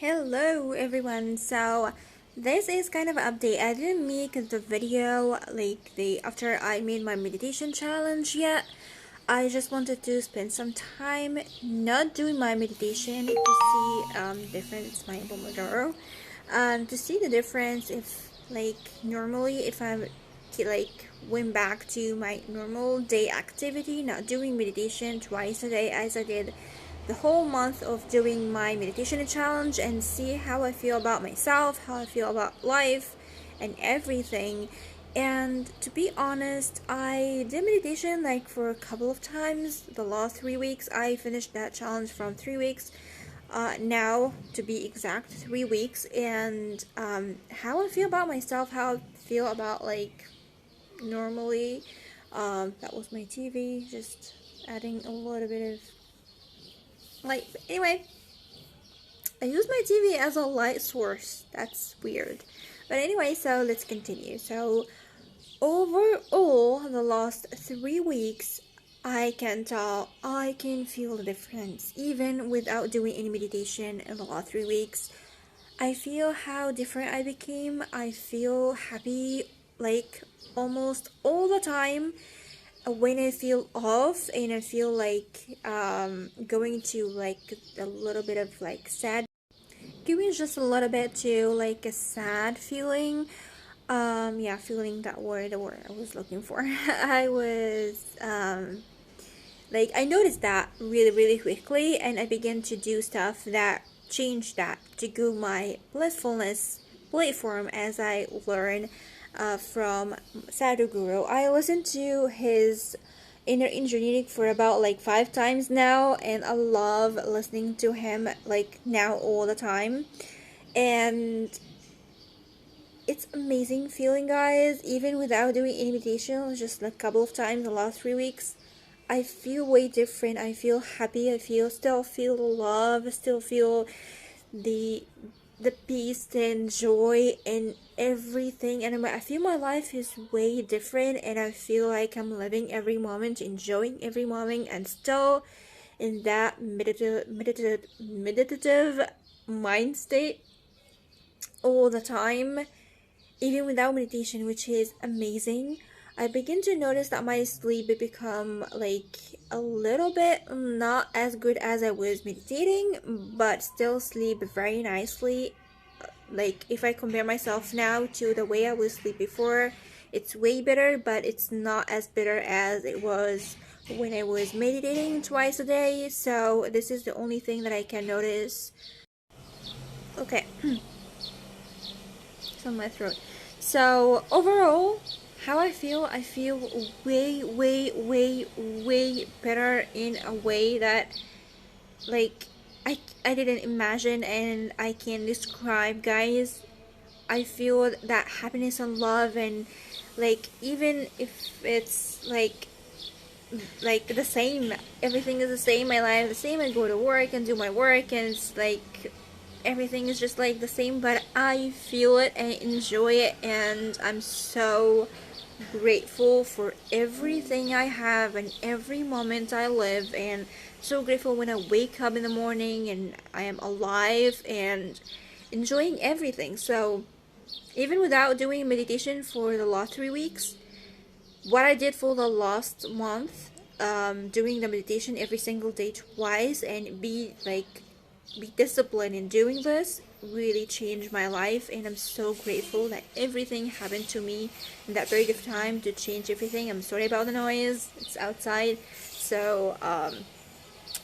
Hello everyone. So this is kind of an update. I didn't make the video like the after I made my meditation challenge yet. I just wanted to spend some time not doing my meditation to see difference my Pomodoro, to see the difference if like normally if I like went back to my normal day activity, not doing meditation twice a day as I did the whole month of doing my meditation challenge, and see how I feel about myself, how I feel about life and everything. And to be honest, I did meditation like for a couple of times the last 3 weeks. I finished that challenge from 3 weeks now, to be exact, 3 weeks. And how I feel about myself, how I feel about like normally, that was my TV, just adding a little bit of light. Anyway, I use my TV as a light source. That's weird. But anyway, so let's continue. So overall, the last 3 weeks, I can tell, I can feel the difference. Even without doing any meditation in the last 3 weeks, I feel how different I became. I feel happy like almost all the time. When I feel off and I feel like going to like a little bit of like sad, giving just a little bit to like a sad feeling. Yeah, feeling, that word, the word I was looking for. I was like, I noticed that really quickly, and I began to do stuff that changed that to go my blissfulness platform. As I learn from Sadhguru, I listened to his inner engineering for about like 5 times now, and I love listening to him like now all the time. And it's amazing feeling, guys. Even without doing any meditation, just like a couple of times the last 3 weeks, I feel way different. I feel happy. I still feel love. Still feel the peace and joy and everything. And I feel my life is way different, and I feel like I'm living every moment, enjoying every moment, and still in that meditative mind state all the time, even without meditation, which is amazing. I begin to notice that my sleep become like a little bit not as good as I was meditating, but still sleep very nicely. Like if I compare myself now to the way I would sleep before, it's way better, but it's not as better as it was when I was meditating twice a day. So this is the only thing that I can notice. Okay. It's on my throat. So overall, how I feel way better in a way that like I didn't imagine and I can't describe, guys. I feel that happiness and love, and like even if it's like the same, everything is the same, my life the same, I go to work and do my work, and it's like everything is just like the same, but I feel it and enjoy it, and I'm so grateful for everything I have and every moment I live, and so grateful when I wake up in the morning and I am alive and enjoying everything. So even without doing meditation for the last 3 weeks, what I did for the last month, doing the meditation every single day twice, and be disciplined in doing this, really changed my life. And I'm so grateful that everything happened to me in that period of time to change everything. I'm sorry about the noise, it's outside. So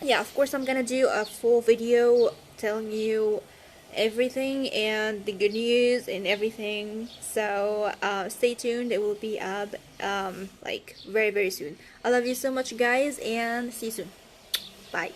yeah, of course I'm gonna do a full video telling you everything and the good news and everything. So stay tuned, it will be up like very soon. I love you so much, guys, and see you soon. Bye.